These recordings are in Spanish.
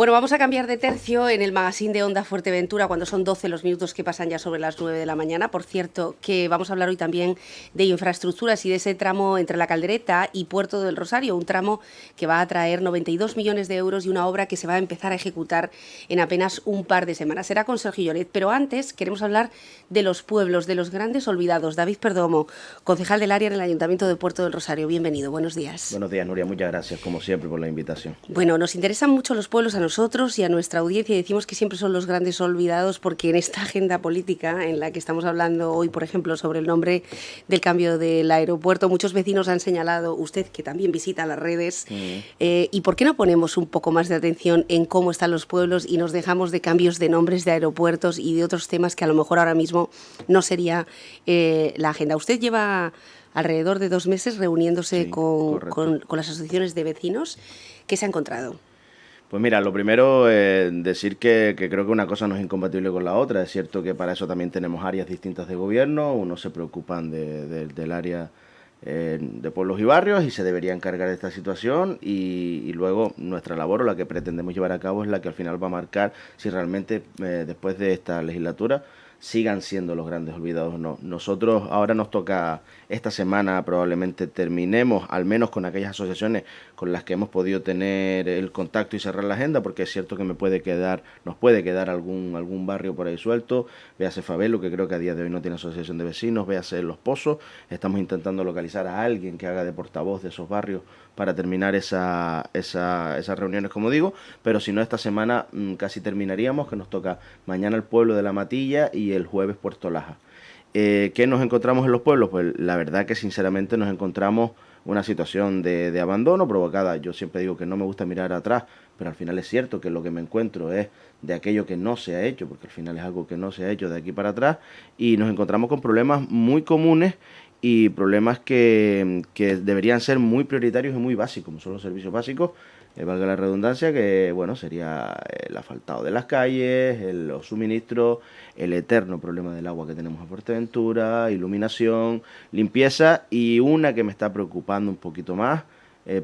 Bueno, vamos a cambiar de tercio en el magazine de Onda Fuerteventura cuando son 12 los minutos que pasan ya sobre las 9 de la mañana. Por cierto, que vamos a hablar hoy también de infraestructuras y de ese tramo entre La Caldereta y Puerto del Rosario, un tramo que va a traer 92 millones de euros y una obra que se va a empezar a ejecutar en apenas un par de semanas. Será con Sergio Lloret, pero antes queremos hablar de los pueblos, de los grandes olvidados. David Perdomo, concejal del área en el Ayuntamiento de Puerto del Rosario. Bienvenido, buenos días. Buenos días, Nuria, muchas gracias como siempre por la invitación. Bueno, nos interesan mucho los pueblos a nosotros y a nuestra audiencia y decimos que siempre son los grandes olvidados porque en esta agenda política en la que estamos hablando hoy, por ejemplo, sobre el nombre del cambio del aeropuerto, muchos vecinos han señalado, usted que también visita las redes, ¿y por qué no ponemos un poco más de atención en cómo están los pueblos y nos dejamos de cambios de nombres de aeropuertos y de otros temas que a lo mejor ahora mismo no sería la agenda? Usted lleva alrededor de 2 meses reuniéndose con las asociaciones de vecinos. ¿Qué se ha encontrado? Pues mira, lo primero, decir que creo que una cosa no es incompatible con la otra. Es cierto que para eso también tenemos áreas distintas de gobierno. Unos se preocupan del área de pueblos y barrios y se debería encargar de esta situación y luego nuestra labor o la que pretendemos llevar a cabo es la que al final va a marcar si realmente después de esta legislatura sigan siendo los grandes olvidados o no. Nosotros ahora nos toca, esta semana probablemente terminemos, al menos con aquellas asociaciones con las que hemos podido tener el contacto y cerrar la agenda, porque es cierto que nos puede quedar algún barrio por ahí suelto, véase Fabelo, que creo que a día de hoy no tiene asociación de vecinos, véase Los Pozos, estamos intentando localizar a alguien que haga de portavoz de esos barrios para terminar esas reuniones, como digo, pero si no esta semana casi terminaríamos, que nos toca mañana el pueblo de La Matilla y el jueves Puerto Laja. ¿Qué nos encontramos en los pueblos? Pues la verdad que sinceramente nos encontramos una situación de abandono provocada. Yo siempre digo que no me gusta mirar atrás, pero al final es cierto que lo que me encuentro es de aquello que no se ha hecho, porque al final es algo que no se ha hecho de aquí para atrás, y nos encontramos con problemas muy comunes y problemas que deberían ser muy prioritarios y muy básicos, como son los servicios básicos, valga la redundancia, que bueno, sería el asfaltado de las calles, los suministros, el eterno problema del agua que tenemos en Fuerteventura, iluminación, limpieza y una que me está preocupando un poquito más,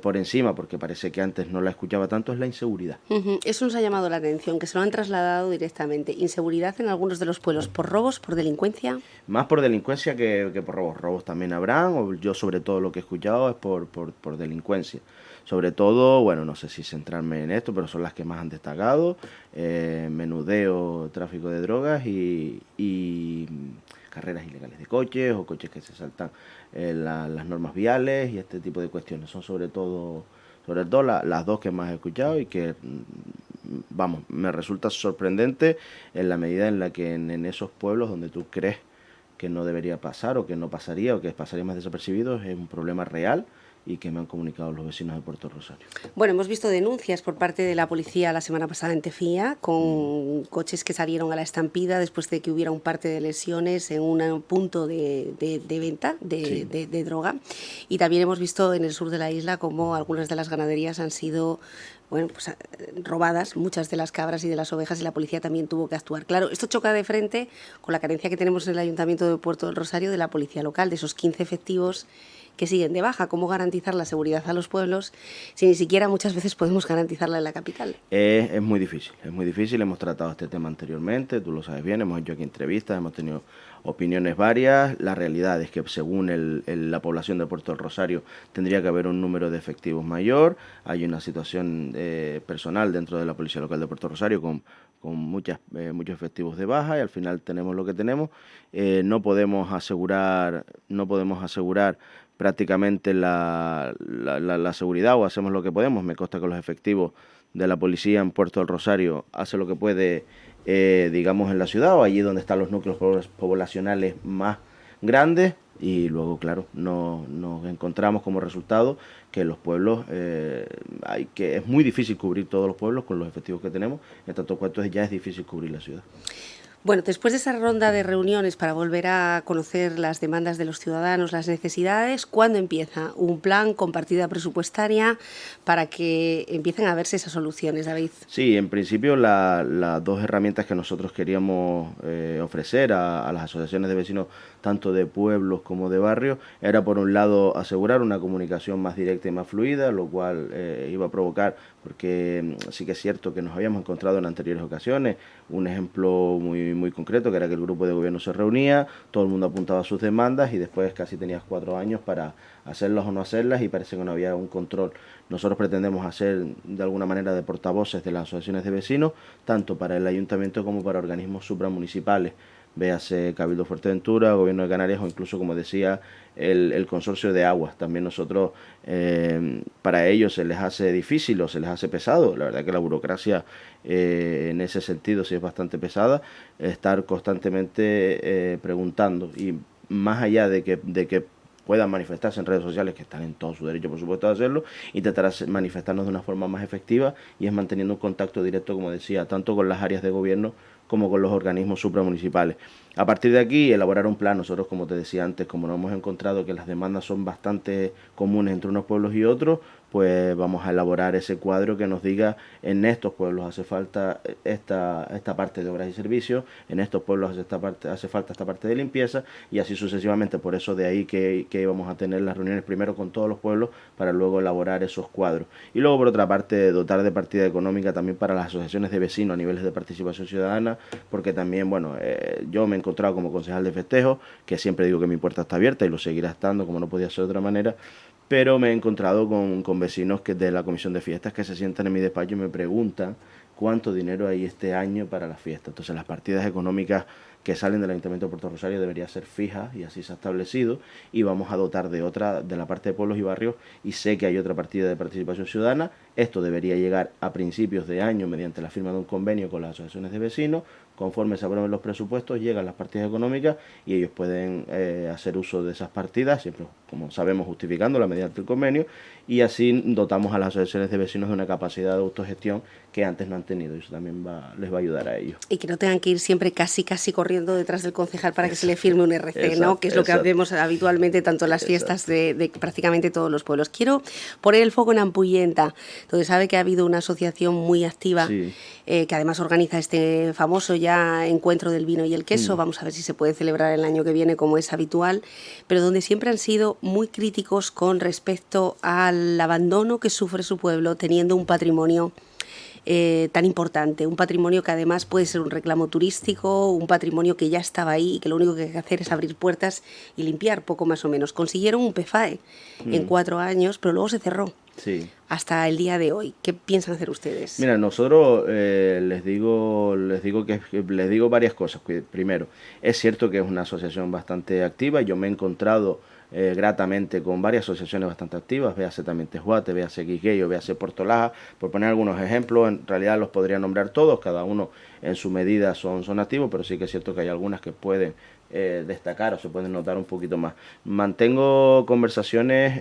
por encima, porque parece que antes no la escuchaba tanto, es la inseguridad. Eso nos ha llamado la atención, que se lo han trasladado directamente. ¿Inseguridad en algunos de los pueblos por robos, por delincuencia? Más por delincuencia que por robos. Robos también habrán, o yo sobre todo lo que he escuchado es por delincuencia. Sobre todo, bueno, no sé si centrarme en esto, pero son las que más han destacado, menudeo, tráfico de drogas y carreras ilegales de coches o coches que se saltan las normas viales y este tipo de cuestiones. Son sobre todo las dos que más he escuchado y que, vamos, me resulta sorprendente en la medida en la que en esos pueblos donde tú crees que no debería pasar o que no pasaría o que pasaría más desapercibido es un problema real y que me han comunicado los vecinos de Puerto Rosario. Bueno, hemos visto denuncias por parte de la policía la semana pasada en Tefía con coches que salieron a la estampida después de que hubiera un parte de lesiones en un punto de venta de droga. Y también hemos visto en el sur de la isla cómo algunas de las ganaderías han sido robadas, muchas de las cabras y de las ovejas, y la policía también tuvo que actuar. Claro, esto choca de frente con la carencia que tenemos en el Ayuntamiento de Puerto del Rosario de la policía local, de esos 15 efectivos que siguen de baja. ¿Cómo garantizar la seguridad a los pueblos si ni siquiera muchas veces podemos garantizarla en la capital? Es muy difícil, hemos tratado este tema anteriormente, tú lo sabes bien, hemos hecho aquí entrevistas, hemos tenido opiniones varias. La realidad es que según la población de Puerto del Rosario tendría que haber un número de efectivos mayor, hay una situación personal dentro de la Policía Local de Puerto Rosario con muchos efectivos de baja y al final tenemos lo que tenemos. No podemos asegurar prácticamente la seguridad o hacemos lo que podemos. Me consta que los efectivos de la policía en Puerto del Rosario hace lo que puede, digamos, en la ciudad o allí donde están los núcleos poblacionales más grandes y luego, claro, nos encontramos como resultado que los pueblos, es muy difícil cubrir todos los pueblos con los efectivos que tenemos, en tanto cuanto ya es difícil cubrir la ciudad. Bueno, después de esa ronda de reuniones para volver a conocer las demandas de los ciudadanos, las necesidades, ¿cuándo empieza un plan con partida presupuestaria para que empiecen a verse esas soluciones, David? Sí, en principio las dos herramientas que nosotros queríamos ofrecer a las asociaciones de vecinos, tanto de pueblos como de barrios, era por un lado asegurar una comunicación más directa y más fluida, lo cual iba a provocar, porque sí que es cierto que nos habíamos encontrado en anteriores ocasiones, un ejemplo muy concreto, que era que el grupo de gobierno se reunía, todo el mundo apuntaba sus demandas y después casi tenías 4 años para hacerlas o no hacerlas y parece que no había un control. Nosotros pretendemos hacer de alguna manera de portavoces de las asociaciones de vecinos, tanto para el ayuntamiento como para organismos supramunicipales, véase Cabildo Fuerteventura, Gobierno de Canarias o incluso, como decía, el consorcio de aguas. También nosotros, para ellos se les hace difícil o se les hace pesado, la verdad que la burocracia en ese sentido sí es bastante pesada, estar constantemente preguntando y más allá de que puedan manifestarse en redes sociales, que están en todo su derecho, por supuesto, de hacerlo, intentar manifestarnos de una forma más efectiva y es manteniendo un contacto directo, como decía, tanto con las áreas de gobierno como con los organismos supramunicipales. A partir de aquí, elaborar un plan. Nosotros, como te decía antes, como nos hemos encontrado que las demandas son bastante comunes entre unos pueblos y otros, pues vamos a elaborar ese cuadro que nos diga en estos pueblos hace falta esta parte de obras y servicios, en estos pueblos hace falta esta parte de limpieza y así sucesivamente. Por eso de ahí que íbamos a tener las reuniones primero con todos los pueblos para luego elaborar esos cuadros. Y luego por otra parte dotar de partida económica también para las asociaciones de vecinos a niveles de participación ciudadana, porque también, bueno, yo me he encontrado como concejal de festejo, que siempre digo que mi puerta está abierta y lo seguirá estando como no podía ser de otra manera, pero me he encontrado con vecinos que de la comisión de fiestas que se sientan en mi despacho y me preguntan cuánto dinero hay este año para las fiestas. Entonces las partidas económicas que salen del Ayuntamiento de Puerto Rosario deberían ser fijas y así se ha establecido y vamos a dotar de otra de la parte de pueblos y barrios y sé que hay otra partida de participación ciudadana. Esto debería llegar a principios de año mediante la firma de un convenio con las asociaciones de vecinos. Conforme se aprueben los presupuestos llegan las partidas económicas y ellos pueden hacer uso de esas partidas, siempre como sabemos justificándola mediante el convenio, y así dotamos a las asociaciones de vecinos de una capacidad de autogestión que antes no han tenido y eso también les va a ayudar a ellos. Y que no tengan que ir siempre casi corriendo detrás del concejal para que se le firme un RC, ¿no? Que es lo que vemos habitualmente tanto en las fiestas de prácticamente todos los pueblos. Quiero poner el foco en Ampuyenta, donde sabe que ha habido una asociación muy activa, Sí. Que además organiza este famoso ya encuentro del vino y el queso. Vamos a ver si se puede celebrar el año que viene como es habitual, pero donde siempre han sido muy críticos con respecto al abandono que sufre su pueblo teniendo un patrimonio tan importante, un patrimonio que además puede ser un reclamo turístico, un patrimonio que ya estaba ahí y que lo único que hay que hacer es abrir puertas y limpiar, poco más o menos. Consiguieron un PFAE en 4 años, pero luego se cerró. Sí. Hasta el día de hoy. ¿Qué piensan hacer ustedes? Mira, nosotros les digo varias cosas. Primero, es cierto que es una asociación bastante activa. Yo me he encontrado gratamente con varias asociaciones bastante activas, véase también Tejuate, véase Quisqueyo, véase Portolaja, por poner algunos ejemplos. En realidad los podría nombrar todos, cada uno en su medida son activos, pero sí que es cierto que hay algunas que pueden destacar o se pueden notar un poquito más. Mantengo conversaciones,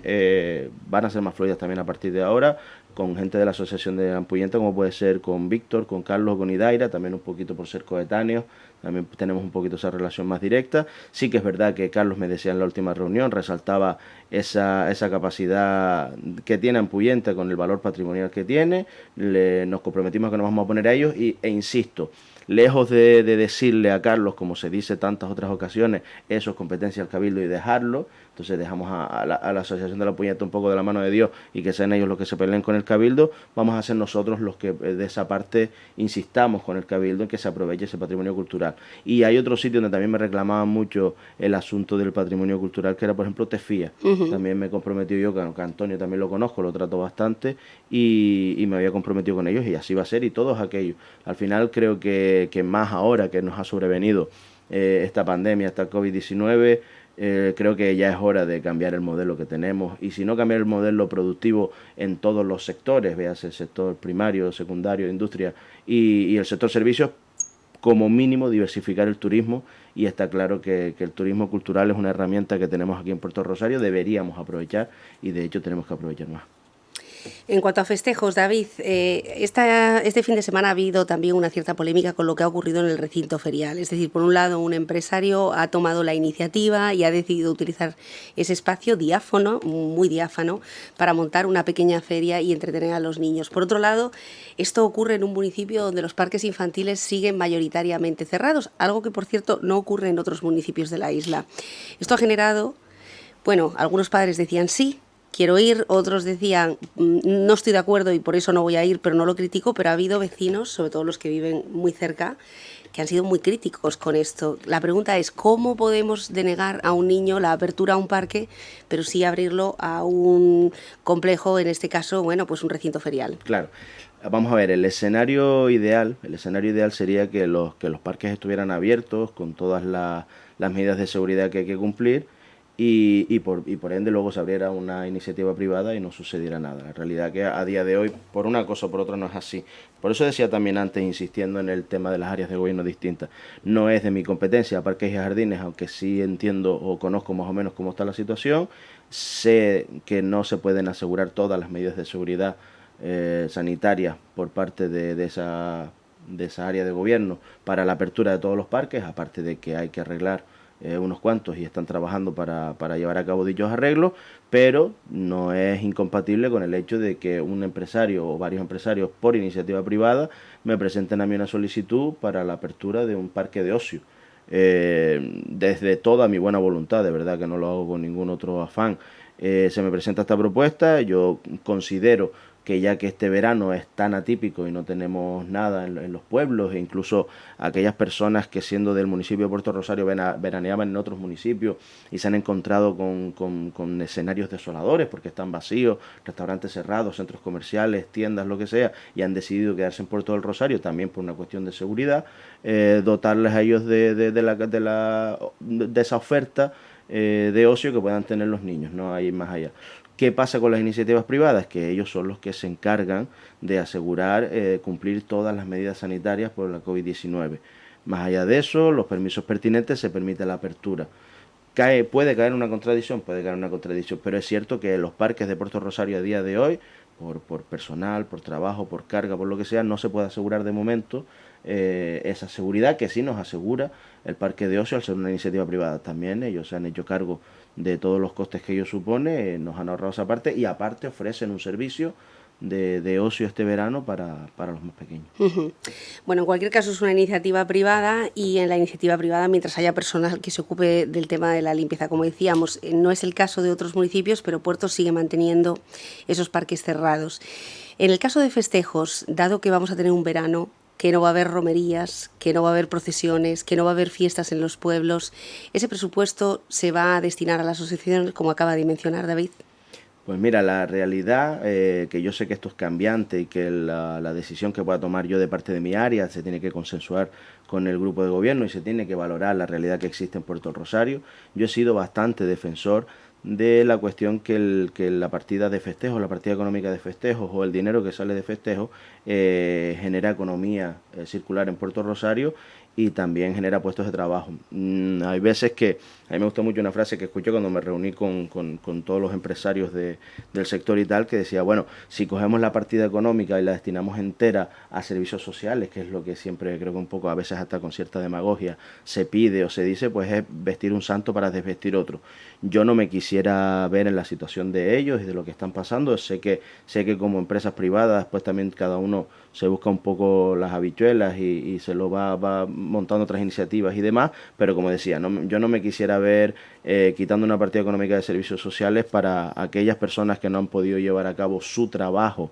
van a ser más fluidas también a partir de ahora, con gente de la asociación de Ampuyenta, como puede ser con Víctor, con Carlos, con Idaira, también un poquito por ser coetáneos, también tenemos un poquito esa relación más directa. Sí que es verdad que Carlos me decía en la última reunión, resaltaba esa capacidad que tiene Ampuyenta con el valor patrimonial que tiene, nos comprometimos a que nos vamos a poner a ellos e insisto, lejos de decirle a Carlos, como se dice tantas otras ocasiones, eso es competencia del Cabildo y dejarlo, entonces dejamos a la Asociación de la Ampuyenta un poco de la mano de Dios y que sean ellos los que se peleen con el Cabildo, vamos a ser nosotros los que de esa parte insistamos con el Cabildo en que se aproveche ese patrimonio cultural. Y hay otro sitio donde también me reclamaban mucho el asunto del patrimonio cultural, que era por ejemplo Tefía. También me he comprometido yo, que Antonio también lo conozco, lo trato bastante y me había comprometido con ellos y así va a ser y todos aquellos. Al final creo que más ahora que nos ha sobrevenido esta pandemia, esta COVID-19, creo que ya es hora de cambiar el modelo que tenemos y si no cambiar el modelo productivo en todos los sectores, veas el sector primario, secundario, industria y el sector servicios, como mínimo diversificar el turismo y está claro que el turismo cultural es una herramienta que tenemos aquí en Puerto Rosario, deberíamos aprovechar y de hecho tenemos que aprovechar más. En cuanto a festejos, David, este fin de semana ha habido también una cierta polémica con lo que ha ocurrido en el recinto ferial. Es decir, por un lado, un empresario ha tomado la iniciativa y ha decidido utilizar ese espacio diáfano, muy diáfano, para montar una pequeña feria y entretener a los niños. Por otro lado, esto ocurre en un municipio donde los parques infantiles siguen mayoritariamente cerrados, algo que, por cierto, no ocurre en otros municipios de la isla. Esto ha generado, bueno, algunos padres decían sí, quiero ir, otros decían no estoy de acuerdo y por eso no voy a ir, pero no lo critico, pero ha habido vecinos, sobre todo los que viven muy cerca, que han sido muy críticos con esto. La pregunta es, ¿cómo podemos denegar a un niño la apertura a un parque, pero sí abrirlo a un complejo, en este caso, bueno, pues un recinto ferial? Claro. Vamos a ver, el escenario ideal sería que los parques estuvieran abiertos con todas las medidas de seguridad que hay que cumplir y por ende luego se abriera una iniciativa privada y no sucediera nada. La realidad es que a día de hoy, por una cosa o por otra, no es así. Por eso decía también antes, insistiendo en el tema de las áreas de gobierno distintas, no es de mi competencia parques y jardines, aunque sí entiendo o conozco más o menos cómo está la situación. Sé que no se pueden asegurar todas las medidas de seguridad sanitarias por parte de esa área de gobierno para la apertura de todos los parques, aparte de que hay que arreglar unos cuantos y están trabajando para llevar a cabo dichos arreglos, pero no es incompatible con el hecho de que un empresario o varios empresarios por iniciativa privada me presenten a mí una solicitud para la apertura de un parque de ocio. Desde toda mi buena voluntad, de verdad que no lo hago con ningún otro afán, se me presenta esta propuesta. Yo considero que ya que este verano es tan atípico y no tenemos nada en los pueblos, e incluso aquellas personas que siendo del municipio de Puerto Rosario veraneaban en otros municipios y se han encontrado con escenarios desoladores porque están vacíos, restaurantes cerrados, centros comerciales, tiendas, lo que sea, y han decidido quedarse en Puerto del Rosario también por una cuestión de seguridad, dotarles a ellos de esa oferta de ocio que puedan tener los niños, no hay más allá. ¿Qué pasa con las iniciativas privadas? Que ellos son los que se encargan de asegurar cumplir todas las medidas sanitarias por la COVID-19. Más allá de eso, los permisos pertinentes se permite la apertura. Puede caer una contradicción, pero es cierto que los parques de Puerto Rosario a día de hoy, por personal, por trabajo, por carga, por lo que sea, no se puede asegurar de momento esa seguridad que sí nos asegura el parque de ocio al ser una iniciativa privada. También ellos se han hecho cargo de todos los costes que ello supone, nos han ahorrado esa parte y aparte ofrecen un servicio de ocio este verano para los más pequeños. Bueno, en cualquier caso es una iniciativa privada y en la iniciativa privada, mientras haya personal que se ocupe del tema de la limpieza, como decíamos, no es el caso de otros municipios, pero Puerto sigue manteniendo esos parques cerrados. En el caso de festejos, dado que vamos a tener un verano, que no va a haber romerías, que no va a haber procesiones, que no va a haber fiestas en los pueblos, ¿ese presupuesto se va a destinar a las asociaciones, como acaba de mencionar David? Pues mira, la realidad, que yo sé que esto es cambiante y que la decisión que pueda tomar yo de parte de mi área se tiene que consensuar con el grupo de gobierno y se tiene que valorar la realidad que existe en Puerto Rosario. Yo he sido bastante defensor de la cuestión que la partida de festejos, la partida económica de festejos o el dinero que sale de festejos genera economía circular en Puerto Rosario y también genera puestos de trabajo. Hay veces que, a mí me gusta mucho una frase que escuché cuando me reuní con todos los empresarios del sector y tal, que decía, bueno, si cogemos la partida económica y la destinamos entera a servicios sociales, que es lo que siempre creo que un poco, a veces hasta con cierta demagogia, se pide o se dice, pues es vestir un santo para desvestir otro. Yo no me quisiera ver en la situación de ellos y de lo que están pasando. Sé que como empresas privadas, pues también cada uno se busca un poco las habichuelas y se lo va montando otras iniciativas y demás, pero como decía, yo no me quisiera ver quitando una partida económica de servicios sociales para aquellas personas que no han podido llevar a cabo su trabajo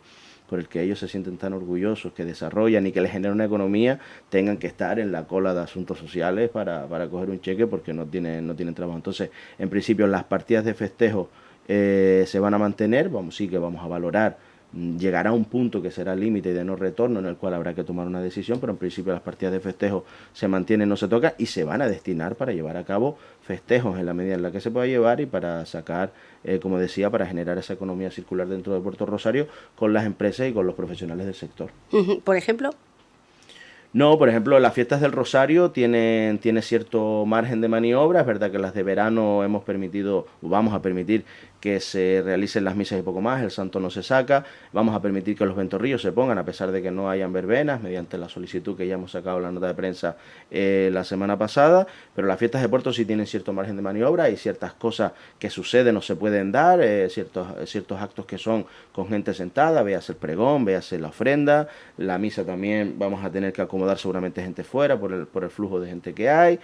por el que ellos se sienten tan orgullosos, que desarrollan y que les genera una economía, tengan que estar en la cola de asuntos sociales para coger un cheque porque no tienen trabajo. Entonces, en principio, las partidas de festejo se van a mantener, sí que vamos a valorar. Llegará un punto que será límite de no retorno en el cual habrá que tomar una decisión, pero en principio las partidas de festejo se mantienen, no se tocan y se van a destinar para llevar a cabo festejos en la medida en la que se pueda llevar y para sacar, como decía, para generar esa economía circular dentro de Puerto Rosario con las empresas y con los profesionales del sector. Por ejemplo. No, por ejemplo, las fiestas del Rosario tiene cierto margen de maniobra. Es verdad que las de verano vamos a permitir que se realicen las misas y poco más, el santo no se saca, vamos a permitir que los ventorrillos se pongan a pesar de que no hayan verbenas, mediante la solicitud que ya hemos sacado en la nota de prensa la semana pasada, pero las fiestas de puerto sí tienen cierto margen de maniobra y ciertas cosas que suceden o se pueden dar, ciertos actos que son con gente sentada, véase el pregón, véase la ofrenda, la misa también vamos a tener que acomodar seguramente gente fuera por el flujo de gente que hay,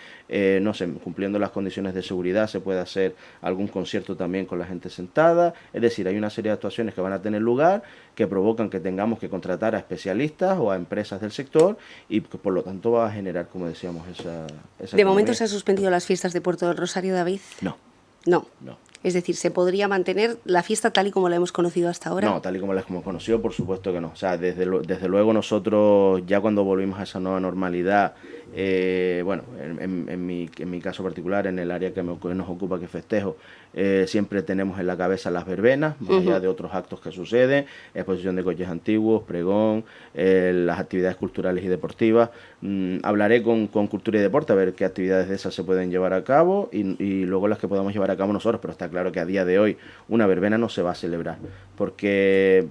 no sé, cumpliendo las condiciones de seguridad se puede hacer algún concierto también con la gente sentada, es decir, hay una serie de actuaciones que van a tener lugar que provocan que tengamos que contratar a especialistas o a empresas del sector y que por lo tanto va a generar, como decíamos, esa ¿De economía. momento se han suspendido las fiestas de Puerto del Rosario, David? No. No. No. Es decir, ¿se podría mantener la fiesta tal y como la hemos conocido hasta ahora? No, tal y como la hemos conocido, por supuesto que no. O sea, desde luego nosotros, ya cuando volvimos a esa nueva normalidad, bueno, en mi caso particular, en el área que nos ocupa, que festejo, siempre tenemos en la cabeza las verbenas, más allá de otros actos que suceden, exposición de coches antiguos, pregón, las actividades culturales y deportivas. Hablaré con Cultura y Deporte a ver qué actividades de esas se pueden llevar a cabo y luego las que podamos llevar a cabo nosotros, pero está claro que a día de hoy una verbena no se va a celebrar, porque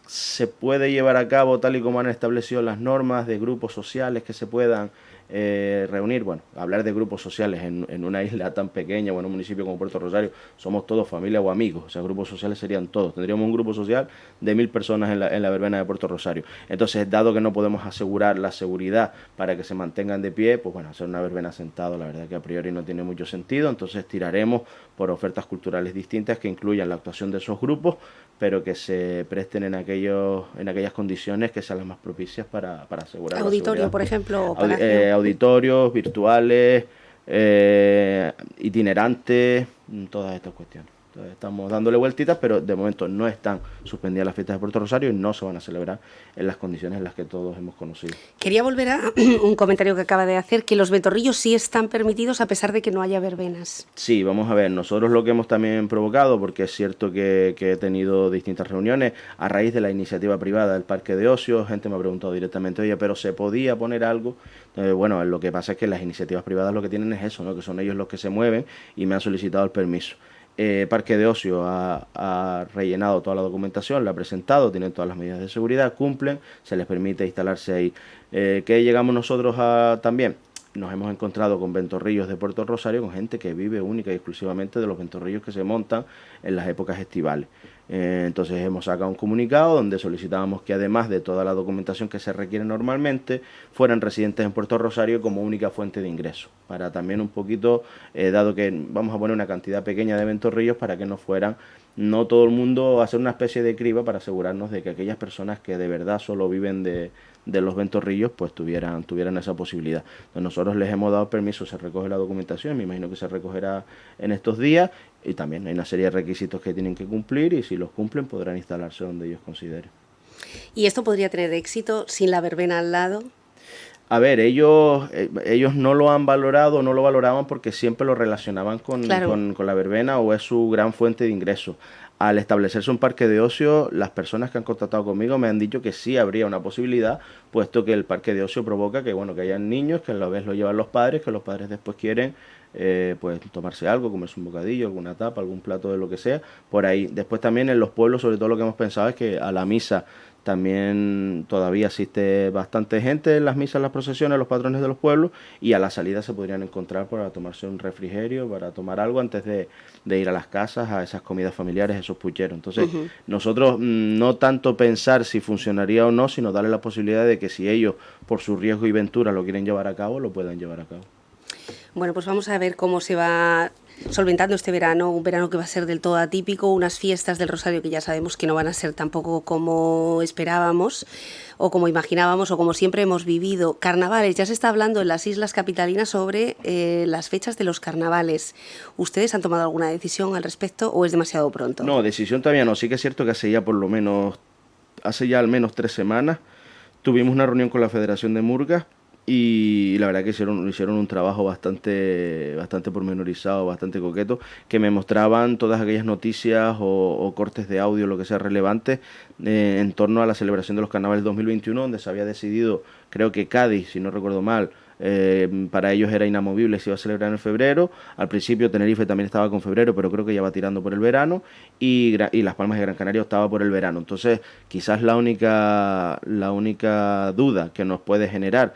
se puede llevar a cabo tal y como han establecido las normas de grupos sociales que se puedan reunir. Bueno, hablar de grupos sociales en una isla tan pequeña o en un municipio como Puerto Rosario, somos todos familia o amigos, o sea, grupos sociales serían todos, tendríamos un grupo social de 1000 personas en la verbena de Puerto Rosario. Entonces, dado que no podemos asegurar la seguridad para que se mantengan de pie, pues bueno, hacer una verbena sentado, la verdad que a priori no tiene mucho sentido, entonces tiraremos por ofertas culturales distintas que incluyan la actuación de esos grupos, pero que se presten en aquellas condiciones que sean las más propicias para asegurar Auditorio, la seguridad. por ejemplo, Auditorios, virtuales, itinerantes, todas estas cuestiones. Entonces, estamos dándole vueltitas, pero de momento no están suspendidas las fiestas de Puerto Rosario y no se van a celebrar en las condiciones en las que todos hemos conocido. Quería volver a un comentario que acaba de hacer, que los ventorrillos sí están permitidos a pesar de que no haya verbenas. Sí, vamos a ver, nosotros lo que hemos también provocado, porque es cierto que he tenido distintas reuniones a raíz de la iniciativa privada del Parque de Ocio, gente me ha preguntado directamente, oye, pero ¿se podía poner algo? Bueno, lo que pasa es que las iniciativas privadas lo que tienen es eso, ¿no? Que son ellos los que se mueven y me han solicitado el permiso. Parque de Ocio ha rellenado toda la documentación, la ha presentado, tienen todas las medidas de seguridad, cumplen, se les permite instalarse ahí. ¿Qué llegamos nosotros también? Nos hemos encontrado con ventorrillos de Puerto Rosario, con gente que vive única y exclusivamente de los ventorrillos que se montan en las épocas estivales. Entonces hemos sacado un comunicado donde solicitábamos que además de toda la documentación que se requiere normalmente, fueran residentes en Puerto Rosario como única fuente de ingreso, para también un poquito, dado que vamos a poner una cantidad pequeña de ventorrillos para que no fueran, no todo el mundo, hacer una especie de criba para asegurarnos de que aquellas personas que de verdad solo viven de los ventorrillos pues tuvieran esa posibilidad. Entonces nosotros les hemos dado permiso, se recoge la documentación, me imagino que se recogerá en estos días y también hay una serie de requisitos que tienen que cumplir y si los cumplen podrán instalarse donde ellos consideren. ¿Y esto podría tener éxito sin la verbena al lado? A ver, ellos no lo han valorado, no lo valoraban porque siempre lo relacionaban con la verbena o es su gran fuente de ingresos. Al establecerse un parque de ocio, las personas que han contactado conmigo me han dicho que sí habría una posibilidad, puesto que el parque de ocio provoca que hayan niños, que a la vez lo llevan los padres, que los padres después quieren pues tomarse algo, comerse un bocadillo, alguna tapa, algún plato de lo que sea, por ahí. Después también en los pueblos, sobre todo lo que hemos pensado es que a la misa también todavía asiste bastante gente en las misas, las procesiones, los patrones de los pueblos, y a la salida se podrían encontrar para tomarse un refrigerio, para tomar algo antes de ir a las casas, a esas comidas familiares, esos pucheros. Entonces, nosotros no tanto pensar si funcionaría o no, sino darle la posibilidad de que si ellos, por su riesgo y ventura, lo quieren llevar a cabo, lo puedan llevar a cabo. Bueno, pues vamos a ver cómo se va solventando este verano, un verano que va a ser del todo atípico, unas fiestas del Rosario que ya sabemos que no van a ser tampoco como esperábamos o como imaginábamos o como siempre hemos vivido. Carnavales, ya se está hablando en las islas capitalinas sobre las fechas de los carnavales. ¿Ustedes han tomado alguna decisión al respecto o es demasiado pronto? No, decisión todavía no. Sí que es cierto que hace ya al menos 3 semanas tuvimos una reunión con la Federación de Murgas y la verdad que hicieron un trabajo bastante pormenorizado, bastante coqueto, que me mostraban todas aquellas noticias o cortes de audio, lo que sea relevante, en torno a la celebración de los carnavales 2021, donde se había decidido, creo que Cádiz, si no recuerdo mal, Para ellos era inamovible si iba a celebrar en febrero. Al principio Tenerife también estaba con febrero, pero creo que ya va tirando por el verano, y Las Palmas de Gran Canaria estaba por el verano. Entonces, quizás la única duda que nos puede generar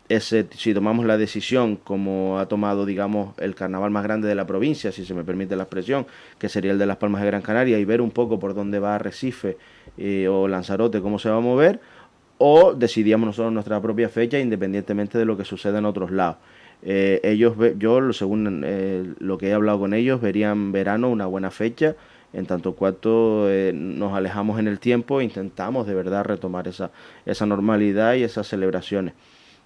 es si tomamos la decisión, como ha tomado, digamos, el carnaval más grande de la provincia, si se me permite la expresión, que sería el de Las Palmas de Gran Canaria, y ver un poco por dónde va Arrecife o Lanzarote, cómo se va a mover, o decidíamos nosotros nuestra propia fecha independientemente de lo que suceda en otros lados. Yo, según lo que he hablado con ellos, verían verano una buena fecha, en tanto cuanto nos alejamos en el tiempo e intentamos de verdad retomar esa normalidad y esas celebraciones.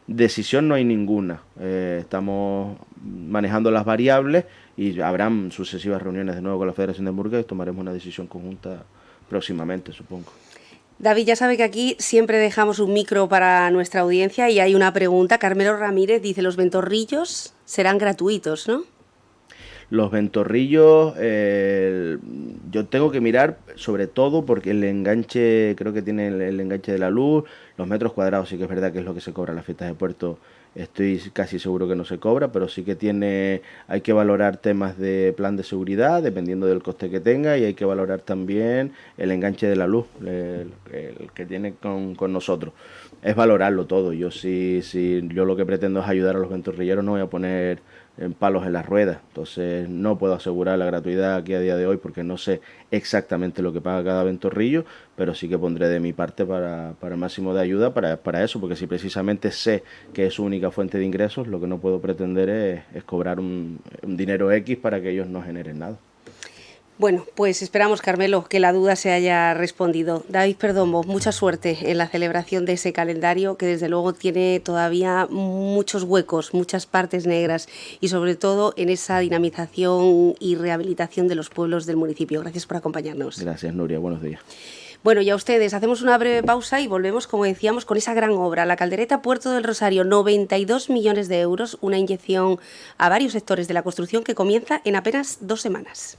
Decisión no hay ninguna, estamos manejando las variables y habrán sucesivas reuniones de nuevo con la Federación de Murcia y tomaremos una decisión conjunta próximamente, supongo. David, ya sabe que aquí siempre dejamos un micro para nuestra audiencia y hay una pregunta. Carmelo Ramírez dice, los ventorrillos serán gratuitos, ¿no? Los ventorrillos, yo tengo que mirar sobre todo porque el enganche, creo que tiene el enganche de la luz, los metros cuadrados sí que es verdad que es lo que se cobra en las fiestas de puerto, estoy casi seguro que no se cobra, pero sí que hay que valorar temas de plan de seguridad, dependiendo del coste que tenga, y hay que valorar también el enganche de la luz, el que tiene con nosotros. Es valorarlo todo. Yo lo que pretendo es ayudar a los ventorrilleros, no voy a poner palos en las ruedas, entonces no puedo asegurar la gratuidad aquí a día de hoy porque no sé exactamente lo que paga cada ventorrillo, pero sí que pondré de mi parte para el máximo de ayuda para eso, porque si precisamente sé que es su única fuente de ingresos, lo que no puedo pretender es cobrar un dinero X para que ellos no generen nada. Bueno, pues esperamos, Carmelo, que la duda se haya respondido. David Perdomo, mucha suerte en la celebración de ese calendario que desde luego tiene todavía muchos huecos, muchas partes negras y sobre todo en esa dinamización y rehabilitación de los pueblos del municipio. Gracias por acompañarnos. Gracias, Nuria. Buenos días. Bueno, y a ustedes, hacemos una breve pausa y volvemos, como decíamos, con esa gran obra, la Caldereta Puerto del Rosario, 92 millones de euros, una inyección a varios sectores de la construcción que comienza en apenas 2 semanas.